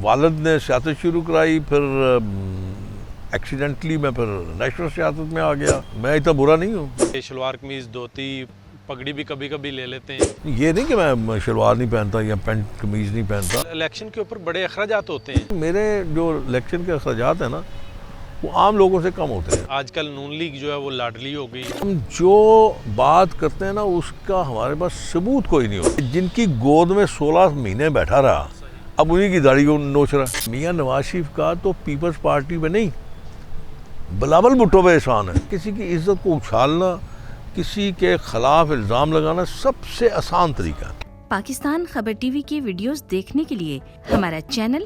والد نے سیاست شروع کرائی، پھر ایکسیڈنٹلی میں پھر نیشنل سیاست میں آ گیا۔ میں اتنا برا نہیں ہوں۔ شلوار قمیض دھوتی پگڑی بھی کبھی کبھی لے لیتے ہیں۔ یہ نہیں کہ میں شلوار نہیں پہنتا یا پینٹ قمیض نہیں پہنتا۔ الیکشن کے اوپر بڑے اخراجات ہوتے ہیں۔ میرے جو الیکشن کے اخراجات ہیں نا وہ عام لوگوں سے کم ہوتے ہیں۔ آج کل نون لیگ جو ہے وہ لاڈلی ہو گئی۔ ہم جو بات کرتے ہیں نا اس کا ہمارے پاس ثبوت کوئی نہیں ہوتا۔ جن کی گود میں 16 مہینے بیٹھا رہا اب انہیں کی داڑھی کو نوچ رہا۔ میاں نواز شریف کا تو پیپلز پارٹی میں نہیں بلاول بھٹو پہ احسان ہے۔ کسی کی عزت کو اچھالنا، کسی کے خلاف الزام لگانا سب سے آسان طریقہ ہے۔ پاکستان خبر ٹی وی کی ویڈیوز دیکھنے کے لیے ہمارا چینل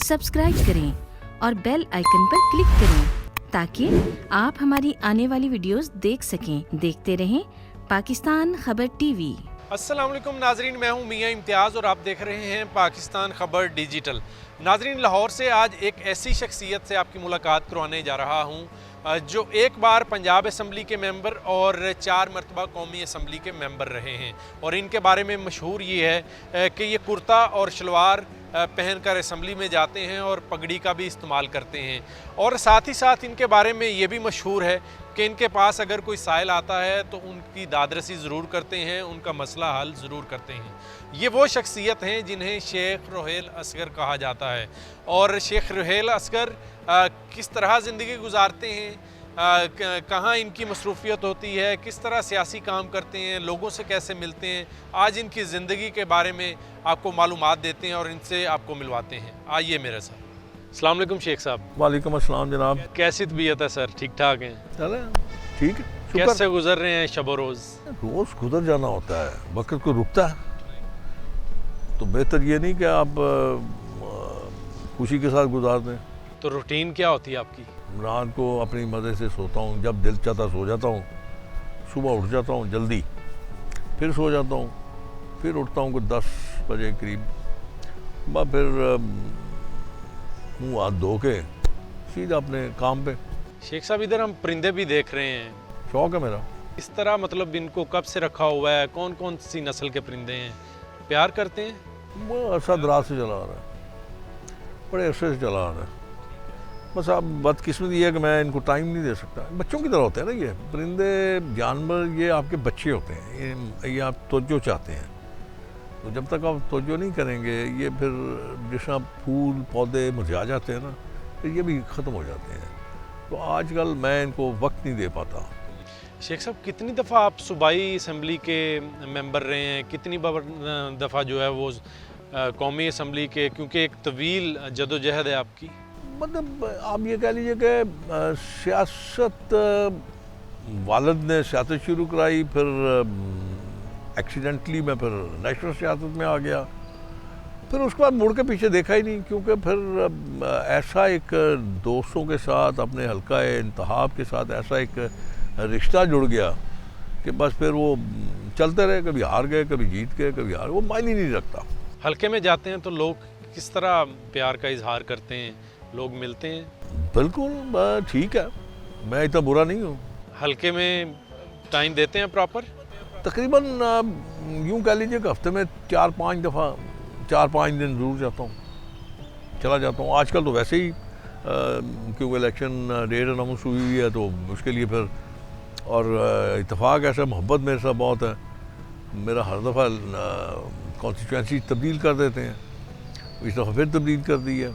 سبسکرائب کریں اور بیل آئیکن پر کلک کریں تاکہ آپ ہماری آنے والی ویڈیوز دیکھ سکیں۔ دیکھتے رہیں پاکستان خبر ٹی وی۔ السلام علیکم ناظرین، میں ہوں میاں امتیاز اور آپ دیکھ رہے ہیں پاکستان خبر ڈیجیٹل۔ ناظرین، لاہور سے آج ایک ایسی شخصیت سے آپ کی ملاقات کروانے جا رہا ہوں جو ایک بار پنجاب اسمبلی کے ممبر اور 4 مرتبہ قومی اسمبلی کے ممبر رہے ہیں، اور ان کے بارے میں مشہور یہ ہے کہ یہ کرتا اور شلوار پہن کر اسمبلی میں جاتے ہیں اور پگڑی کا بھی استعمال کرتے ہیں، اور ساتھ ہی ساتھ ان کے بارے میں یہ بھی مشہور ہے کہ ان کے پاس اگر کوئی سائل آتا ہے تو ان کی دادرسی ضرور کرتے ہیں، ان کا مسئلہ حل ضرور کرتے ہیں۔ یہ وہ شخصیت ہیں جنہیں شیخ رحیل اصغر کہا جاتا ہے، اور شیخ رحیل اصغر کس طرح زندگی گزارتے ہیں، کہاں ان کی مصروفیت ہوتی ہے، کس طرح سیاسی کام کرتے ہیں، لوگوں سے کیسے ملتے ہیں، آج ان کی زندگی کے بارے میں آپ کو معلومات دیتے ہیں اور ان سے آپ کو ملواتے ہیں۔ آئیے میرے ساتھ۔ السلام علیکم شیخ صاحب۔ وعلیکم السلام جناب۔ کیسی طبیعت ہے سر؟ ٹھیک ٹھاک ہیں؟ چلیں ٹھیک ہے، کیسے گزر رہے ہیں شب و روز؟ روز گزر جانا ہوتا ہے، وقت کو رکتا ہے تو بہتر یہ نہیں کہ آپ خوشی کے ساتھ گزار دیں۔ تو روٹین کیا ہوتی ہے آپ کی؟ رات کو اپنی مزے سے سوتا ہوں، جب دل چاہتا سو جاتا ہوں، صبح اٹھ جاتا ہوں جلدی، پھر سو جاتا ہوں، پھر اٹھتا ہوں کچھ 10 بجے قریب، پھر منہ ہاتھ دھو کے سیدھا اپنے کام پہ۔ شیخ صاحب، ادھر ہم پرندے بھی دیکھ رہے ہیں، شوق ہے میرا۔ اس طرح مطلب ان کو کب سے رکھا ہوا ہے؟ کون کون سی نسل کے پرندے ہیں؟ پیار کرتے ہیں؟ وہ عرصہ دراز سے چلا آ رہا ہے، بڑے عرصے سے چلا آ رہا ہے۔ بس اب بدقسمتی یہ ہے کہ میں ان کو ٹائم نہیں دے سکتا۔ بچوں کی طرح ہوتے ہیں نا یہ پرندے جانور، یہ آپ کے بچے ہوتے ہیں، یہ آپ توجہ چاہتے ہیں، تو جب تک آپ توجہ نہیں کریں گے یہ پھر جس طرح پھول پودے مرجھا جاتے ہیں نا، پھر یہ بھی ختم ہو جاتے ہیں۔ تو آج کل میں ان کو وقت نہیں دے پاتا۔ شیخ صاحب، کتنی دفعہ آپ صوبائی اسمبلی کے ممبر رہے ہیں؟ کتنی دفعہ جو ہے وہ قومی اسمبلی کے؟ کیونکہ ایک طویل جدوجہد ہے آپ کی۔ مطلب آپ یہ کہہ لیجئے کہ سیاست، والد نے سیاست شروع کرائی، پھر ایکسیڈنٹلی میں پھر نیشنل سیاست میں آ گیا، پھر اس کے بعد مڑ کے پیچھے دیکھا ہی نہیں، کیونکہ پھر ایسا ایک دوستوں کے ساتھ، اپنے حلقہ انتخاب کے ساتھ ایسا ایک رشتہ جڑ گیا کہ بس پھر وہ چلتے رہے، کبھی ہار گئے، کبھی جیت گئے، کبھی ہار، وہ معنی نہیں رکھتا۔ حلقے میں جاتے ہیں تو لوگ کس طرح پیار کا اظہار کرتے ہیں؟ لوگ ملتے ہیں؟ بالکل ٹھیک ہے، میں اتنا برا نہیں ہوں۔ حلقے میں ٹائم دیتے ہیں پراپر؟ تقریباً یوں کہہ لیجیے کہ ہفتے میں 4-5 دفعہ 4-5 دن ضرور جاتا ہوں، چلا جاتا ہوں۔ آج کل تو ویسے ہی کیونکہ الیکشن ڈیٹ اناؤنس ہوئی ہوئی ہے تو اس کے لیے پھر، اور اتفاق ایسا محبت میرے ساتھ بہت ہے، میرا ہر دفعہ کانسٹیچوئنسی تبدیل کر دیتے ہیں، اس دفعہ پھر تبدیل کر دی ہے،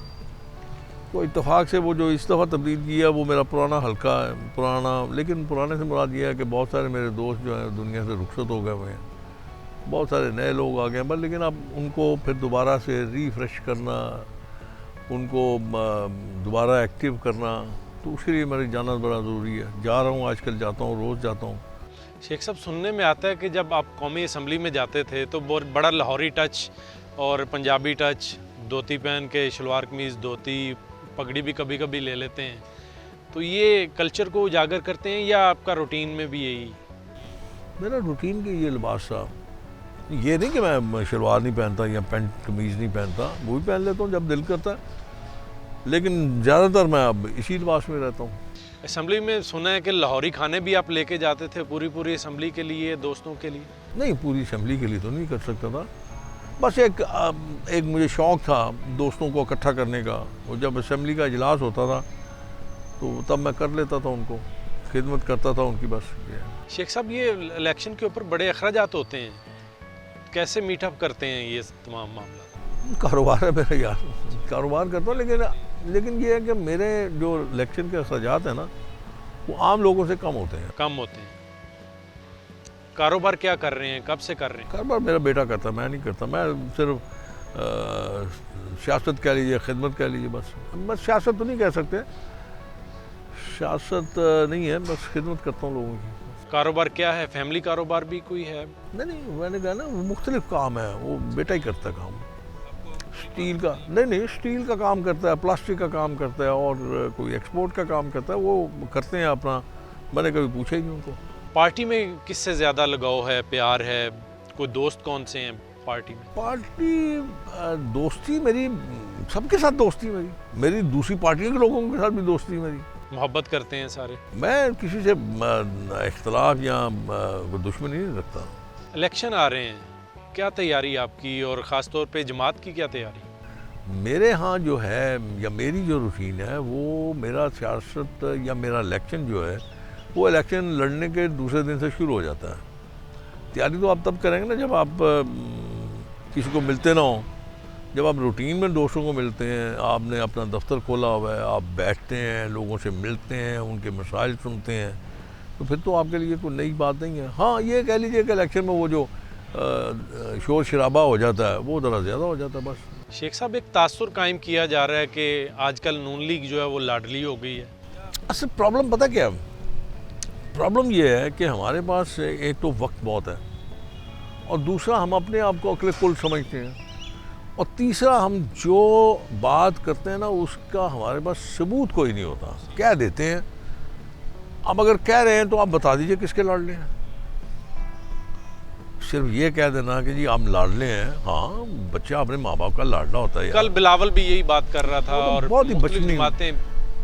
تو اتفاق سے وہ جو اس دفعہ تبدیل کیا وہ میرا پرانا حلقہ ہے، پرانا، لیکن پرانے سے مراد یہ ہے کہ بہت سارے میرے دوست جو ہیں دنیا سے رخصت ہو گئے ہوئے ہیں، بہت سارے نئے لوگ آ گئے ہیں، لیکن اب ان کو پھر دوبارہ سے ریفریش کرنا، ان کو دوبارہ ایکٹیو کرنا، تو اس کے لیے میری جانا بڑا ضروری ہے۔ جا رہا ہوں، آج کل جاتا ہوں، روز جاتا ہوں۔ شیخ صاحب، سننے میں آتا ہے کہ جب آپ قومی اسمبلی میں جاتے تھے تو بڑا لاہوری ٹچ اور پنجابی ٹچ، دھوتی پہن کے، شلوار قمیض دھوتی پگڑی بھی کبھی کبھی لے لیتے ہیں، تو یہ کلچر کو اجاگر کرتے ہیں یا آپ کا روٹین میں بھی یہی؟ میرا روٹین کی یہ لباس تھا، یہ نہیں کہ میں شلوار نہیں پہنتا یا پینٹ قمیض نہیں پہنتا، وہ بھی پہن لیتا ہوں جب دل کرتا ہے، لیکن زیادہ تر میں اب اسی لباس میں رہتا ہوں۔ اسمبلی میں سنا ہے کہ لاہوری کھانے بھی آپ لے کے جاتے تھے پوری اسمبلی کے لیے، دوستوں کے لیے؟ نہیں، پوری اسمبلی کے لیے تو نہیں کر سکتا تھا، بس ایک مجھے شوق تھا دوستوں کو اکٹھا کرنے کا. وہ جب اسمبلی کا اجلاس ہوتا تھا تو تب میں کر لیتا تھا ان کو, خدمت کرتا تھا ان کی. بس شیخ صاحب یہ الیکشن کے اوپر بڑے اخراجات ہوتے ہیں, کیسے میٹ اپ کرتے ہیں یہ تمام معاملات؟ کاروبار ہے میرا یار, کاروبار کرتا ہوں, لیکن یہ ہے کہ میرے جو الیکشن کے اخراجات ہیں نا وہ عام لوگوں سے کم ہوتے ہیں. کم ہوتے ہیں. کاروبار کیا کر رہے ہیں, کب سے کر رہے ہیں؟ کاروبار میرا بیٹا کرتا ہے, میں نہیں کرتا. میں صرف سیاست کہہ لیجیے, خدمت کہہ لیجیے. بس سیاست تو نہیں کہہ سکتے, سیاست نہیں ہے, بس خدمت کرتا ہوں لوگوں کی. کاروبار کیا ہے, فیملی کاروبار بھی کوئی ہے؟ نہیں, میں نے کہا نا وہ مختلف کام ہے, وہ بیٹا ہی کرتا ہے کام. اسٹیل کا نہیں, اسٹیل کا کام کرتا ہے, پلاسٹک کا کام کرتا ہے, اور کوئی ایکسپورٹ کا کام کرتا ہے. وہ کرتے ہیں اپنا, میں نے کبھی پوچھا ہی نہیں ان کو. پارٹی میں کس سے زیادہ لگاؤ ہے, پیار ہے, کوئی دوست کون سے ہیں پارٹی میں؟ پارٹی دوستی میری سب کے ساتھ دوستی میری دوسری پارٹیوں کے لوگوں کے ساتھ بھی دوستی میری. محبت کرتے ہیں سارے؟ میں کسی سے اختلاف یا دشمنی نہیں رکھتا. الیکشن آ رہے ہیں, کیا تیاری آپ کی, اور خاص طور پہ جماعت کی کیا تیاری؟ میرے ہاں جو ہے یا میری جو روٹین ہے وہ میرا سیاست یا میرا الیکشن جو ہے وہ الیکشن لڑنے کے دوسرے دن سے شروع ہو جاتا ہے. تیاری تو آپ تب کریں گے نا جب آپ کسی کو ملتے نہ ہوں, جب آپ روٹین میں دوستوں کو ملتے ہیں, آپ نے اپنا دفتر کھولا ہوا ہے, آپ بیٹھتے ہیں, لوگوں سے ملتے ہیں, ان کے مسائل سنتے ہیں, تو پھر تو آپ کے لیے کوئی نئی بات نہیں ہے. ہاں یہ کہہ لیجیے کہ الیکشن میں وہ جو شور شرابہ ہو جاتا ہے وہ ذرا زیادہ ہو جاتا ہے بس. شیخ صاحب ایک تاثر قائم کیا جا رہا ہے کہ آج کل نون لیگ جو ہے وہ لاڈلی ہو گئی ہے. اصل پرابلم پتہ کیا ہے؟ پرابلم یہ ہے کہ ہمارے پاس ایک تو وقت بہت ہے, اور دوسرا ہم اپنے آپ کو عقل کل سمجھتے ہیں, اور تیسرا ہم جو بات کرتے ہیں نا اس کا ہمارے پاس ثبوت کوئی نہیں ہوتا. کہہ دیتے ہیں, اب اگر کہہ رہے ہیں تو آپ بتا دیجئے کس کے لاڈلے ہیں. صرف یہ کہہ دینا کہ جی ہم لاڈلے ہیں, ہاں بچہ اپنے ماں باپ کا لاڈلا ہوتا ہے. کل بلاول بھی یہی بات کر رہا تھا, اور بہت ہی مختلف بچنی باتیں,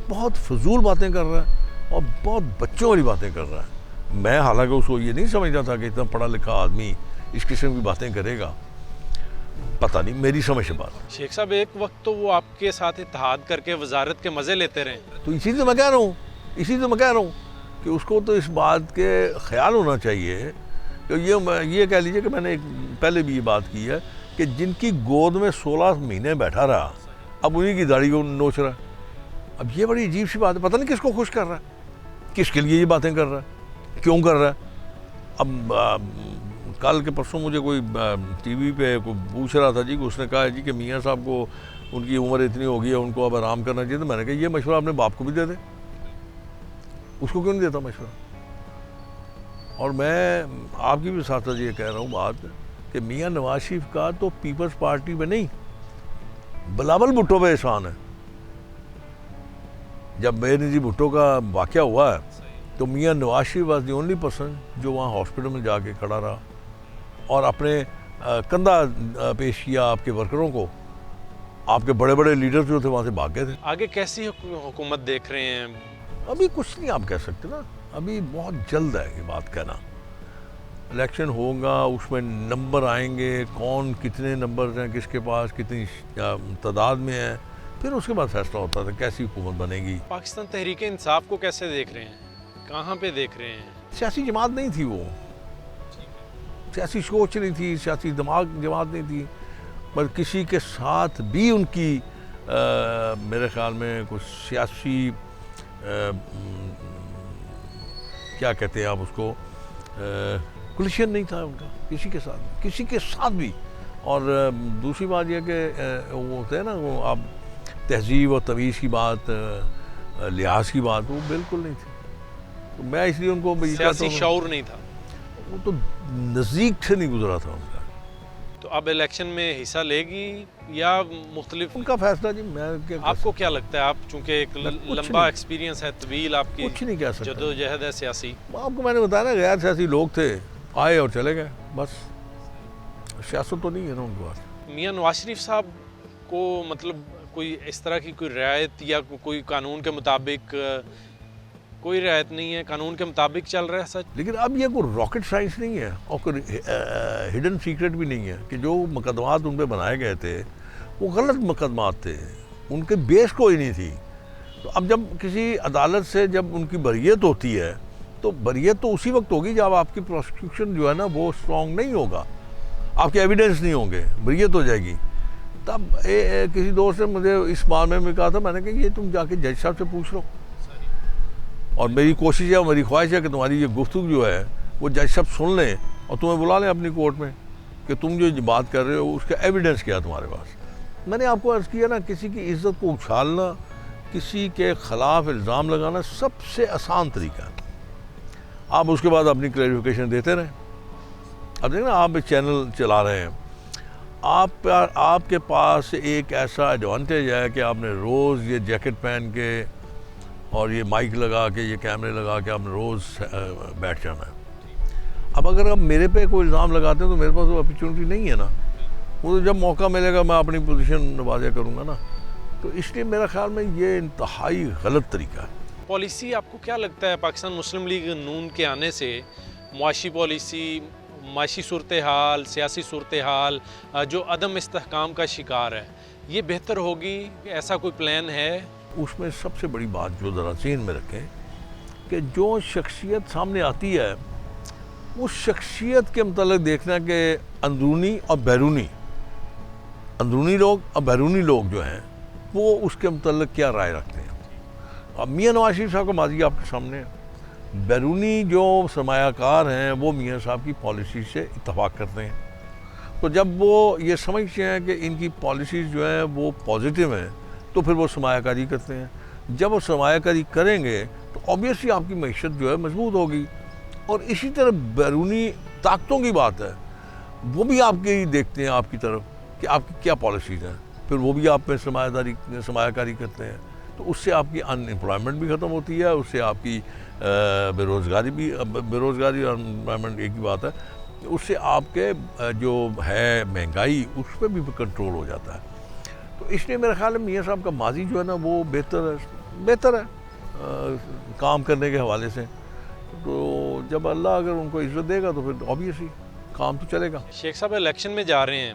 بہت فضول باتیں کر رہا ہے, اور بہت بچوں والی باتیں کر رہا ہے. میں حالانکہ اس کو یہ نہیں سمجھتا تھا کہ اتنا پڑھا لکھا آدمی اس قسم کی باتیں کرے گا. پتہ نہیں, میری سمجھ سے بات. شیخ صاحب ایک وقت تو وہ آپ کے ساتھ اتحاد کر کے وزارت کے مزے لیتے رہے. تو اسی تو میں کہہ رہا ہوں کہ اس کو تو اس بات کے خیال ہونا چاہیے کہ یہ کہہ لیجئے کہ میں نے پہلے بھی یہ بات کی ہے کہ جن کی گود میں 16 مہینے بیٹھا رہا, اب انہیں کی داڑھی کو نوچ رہا ہے. اب یہ بڑی عجیب سی بات ہے, پتہ نہیں کس کو خوش کر رہا ہے, کس کے لیے یہ باتیں کر رہا ہے, کیوں کر رہا ہے. اب کل کے پرسوں مجھے کوئی ٹی وی پہ کوئی پوچھ رہا تھا جی کہ اس نے کہا جی کہ میاں صاحب کو ان کی عمر اتنی ہو گئی ہے, ان کو اب آرام کرنا چاہیے. تو میں نے کہا یہ مشورہ اپنے باپ کو بھی دے دے, اس کو کیوں نہیں دیتا مشورہ. اور میں آپ کی بھی ساتھ یہ کہہ رہا ہوں بات کہ میاں نواز شریف کا تو پیپلز پارٹی پہ نہیں بلاول بھٹو پہ احسان ہے. جب بےنظیر بھٹو کا واقعہ ہوا ہے تو Mian Nawaz Sharif was the only person جو وہاں ہاسپٹل میں جا کے کھڑا رہا اور اپنے کندھا پیش کیا آپ کے ورکروں کو. آپ کے بڑے بڑے لیڈر جو تھے وہاں سے بھاگ گئے تھے. آگے کیسی حکومت دیکھ رہے ہیں؟ ابھی کچھ نہیں آپ کہہ سکتے نا, ابھی بہت جلد ہے یہ بات کہنا. الیکشن ہوگا, اس میں نمبر آئیں گے, کون کتنے نمبر ہیں, کس کے پاس کتنی تعداد میں ہے, پھر اس کے بعد فیصلہ ہوتا تھا کیسی حکومت بنے گی. پاکستان تحریک انصاف کو کیسے دیکھ رہے ہیں, کہاں پہ دیکھ رہے ہیں؟ سیاسی جماعت نہیں تھی, وہ سیاسی سوچ نہیں تھی, سیاسی دماغ جماعت نہیں تھی, پر کسی کے ساتھ بھی ان کی میرے خیال میں کچھ سیاسی کیا کہتے ہیں آپ اس کو, کولیشن نہیں تھا ان کا کسی کے ساتھ بھی. اور دوسری بات یہ کہ وہ ہوتے ہیں نا وہ آپ تہذیب اور تمیز کی بات, لحاظ کی بات, وہ بالکل نہیں تھی. تو میں اس لیے ان کو سیاسی شعور نہیں تھا, وہ تو نزدیک سے نہیں گزرا تھا ان کا. تو اب الیکشن میں حصہ لے گی یا مختلف ان کا فیصلہ جی. میں آپ کو کیا لگتا ہے, آپ چونکہ ایک لمبا ایکسپیرینس ہے, طویل آپ کی کچھ نہیں کہہ سکتا, جدوجہد ہے سیاسی. آپ کو میں نے بتایا نا غیر سیاسی لوگ تھے, آئے اور چلے گئے, بس سیاست تو نہیں ہے نا ان کے پاس. میاں نواز شریف صاحب کو مطلب کوئی اس طرح کی کوئی رعایت یا کوئی قانون کے مطابق کوئی رعایت نہیں ہے, قانون کے مطابق چل رہا ہے سچ. لیکن اب یہ کوئی راکٹ سائنس نہیں ہے اور کوئی ہڈن سیکرٹ بھی نہیں ہے کہ جو مقدمات ان پہ بنائے گئے تھے وہ غلط مقدمات تھے, ان کے بیس کوئی نہیں تھی. تو اب جب کسی عدالت سے جب ان کی بریت ہوتی ہے تو بریت تو اسی وقت ہوگی جب آپ کی پروسیکیوشن جو ہے نا وہ اسٹرانگ نہیں ہوگا, آپ کے ایویڈنس نہیں ہوں گے, بریت ہو جائے گی. تب کسی دوست نے مجھے اس بارے میں کہا تھا, میں نے کہا یہ تم جا کے جج صاحب سے پوچھ لو, اور میری کوشش ہے, میری خواہش ہے کہ تمہاری یہ گفتگو جو ہے وہ جج صاحب سن لیں اور تمہیں بلا لیں اپنی کورٹ میں کہ تم جو بات کر رہے ہو اس کا ایویڈنس کیا ہے تمہارے پاس. میں نے آپ کو عرض کیا نا, کسی کی عزت کو اچھالنا, کسی کے خلاف الزام لگانا سب سے آسان طریقہ ہے. آپ اس کے بعد اپنی کلیریفیکیشن دیتے رہیں. اب دیکھیں نا, آپ ایک چینل چلا رہے ہیں, آپ کے پاس ایک ایسا ایڈوانٹیج ہے کہ آپ نے روز یہ جیکٹ پہن کے اور یہ مائک لگا کے, یہ کیمرے لگا کے آپ نے روز بیٹھ جانا ہے. اب اگر آپ میرے پہ کوئی الزام لگاتے ہیں تو میرے پاس وہ اپرچونٹی نہیں ہے نا, وہ تو جب موقع ملے گا میں اپنی پوزیشن واضح کروں گا نا. تو اس لیے میرا خیال میں یہ انتہائی غلط طریقہ ہے. پالیسی آپ کو کیا لگتا ہے پاکستان مسلم لیگ نون کے آنے سے معاشی پالیسی, معاشی صورتحال, سیاسی صورتحال جو عدم استحکام کا شکار ہے, یہ بہتر ہوگی؟ ایسا کوئی پلان ہے؟ اس میں سب سے بڑی بات جو ذرا ذہن میں رکھیں کہ جو شخصیت سامنے آتی ہے اس شخصیت کے متعلق دیکھنا کہ اندرونی اور بیرونی لوگ جو ہیں وہ اس کے متعلق کیا رائے رکھتے ہیں. اب میاں نواز شریف صاحب کا ماضی آپ کے سامنے ہے. بیرونی جو سرمایہ کار ہیں وہ میاں صاحب کی پالیسی سے اتفاق کرتے ہیں, تو جب وہ یہ سمجھتے ہیں کہ ان کی پالیسیز جو ہیں وہ پازیٹیو ہیں تو پھر وہ سرمایہ کاری کرتے ہیں. جب وہ سرمایہ کاری کریں گے تو اوبیسلی آپ کی معیشت جو ہے مضبوط ہوگی. اور اسی طرح بیرونی طاقتوں کی بات ہے, وہ بھی آپ کے ہی دیکھتے ہیں آپ کی طرف کہ آپ کی کیا پالیسیز ہیں, پھر وہ بھی آپ پہ سرمایہ کاری کرتے ہیں. تو اس سے آپ کی ان امپلائمنٹ بھی ختم ہوتی ہے, اس سے آپ کی بے روزگاری اور انپلائمنٹ ایک ہی بات ہے, اس سے آپ کے جو ہے مہنگائی اس پہ بھی کنٹرول ہو جاتا ہے. تو اس لیے میرا خیال ہے میاں صاحب کا ماضی جو ہے نا وہ بہتر ہے کام کرنے کے حوالے سے. تو جب اللہ اگر ان کو عزت دے گا تو پھر اوبیسلی کام تو چلے گا. شیخ صاحب الیکشن میں جا رہے ہیں,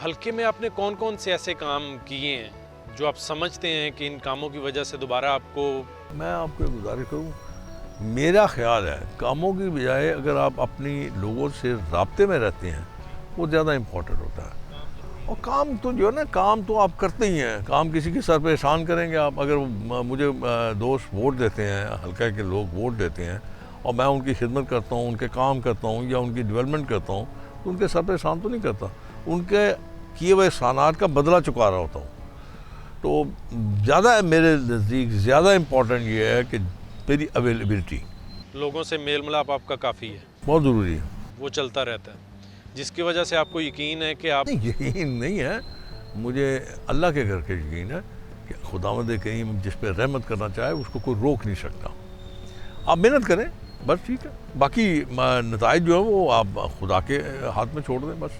حلقے میں آپ نے کون کون سے ایسے کام کیے ہیں جو آپ سمجھتے ہیں کہ ان کاموں کی وجہ سے دوبارہ آپ کو؟ میں آپ کو گزارش کروں, میرا خیال ہے کاموں کی بجائے اگر آپ اپنی لوگوں سے رابطے میں رہتے ہیں وہ زیادہ امپورٹنٹ ہوتا ہے. اور کام تو جو ہے نا, کام تو آپ کرتے ہی ہیں, کام کسی کے سر پہ احسان کریں گے آپ. اگر مجھے دوست ووٹ دیتے ہیں, حلقہ کے لوگ ووٹ دیتے ہیں اور میں ان کی خدمت کرتا ہوں, ان کے کام کرتا ہوں یا ان کی ڈیولپمنٹ کرتا ہوں, تو ان کے سر پہ احسان تو نہیں کرتا, ان کے کیے ہوئے احسانات کا بدلہ چکا رہا ہوتا ہوں. تو زیادہ میرے نزدیک زیادہ امپورٹنٹ یہ ہے کہ میری اویلیبلٹی, لوگوں سے میل ملاپ آپ کا کافی ہے, بہت ضروری ہے, وہ چلتا رہتا ہے, جس کی وجہ سے آپ کو یقین ہے کہ آپ؟ یقین نہیں ہے, مجھے اللہ کے گھر کے یقین ہے کہ خداوند کریم جس پہ رحمت کرنا چاہے اس کو کوئی روک نہیں سکتا. آپ محنت کریں بس, ٹھیک ہے, باقی نتائج جو ہے وہ آپ خدا کے ہاتھ میں چھوڑ دیں بس.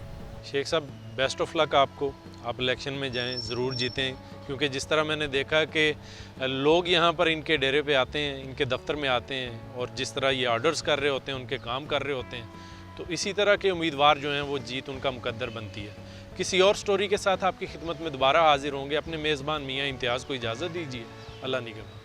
شیخ صاحب بیسٹ آف لک آپ کو, آپ الیکشن میں جائیں, ضرور جیتیں, کیونکہ جس طرح میں نے دیکھا کہ لوگ یہاں پر ان کے ڈیرے پہ آتے ہیں, ان کے دفتر میں آتے ہیں, اور جس طرح یہ آرڈرز کر رہے ہوتے ہیں, ان کے کام کر رہے ہوتے ہیں, تو اسی طرح کے امیدوار جو ہیں وہ جیت ان کا مقدر بنتی ہے. کسی اور سٹوری کے ساتھ آپ کی خدمت میں دوبارہ حاضر ہوں گے. اپنے میزبان میاں امتیاز کو اجازت دیجیے. اللہ نگہبان.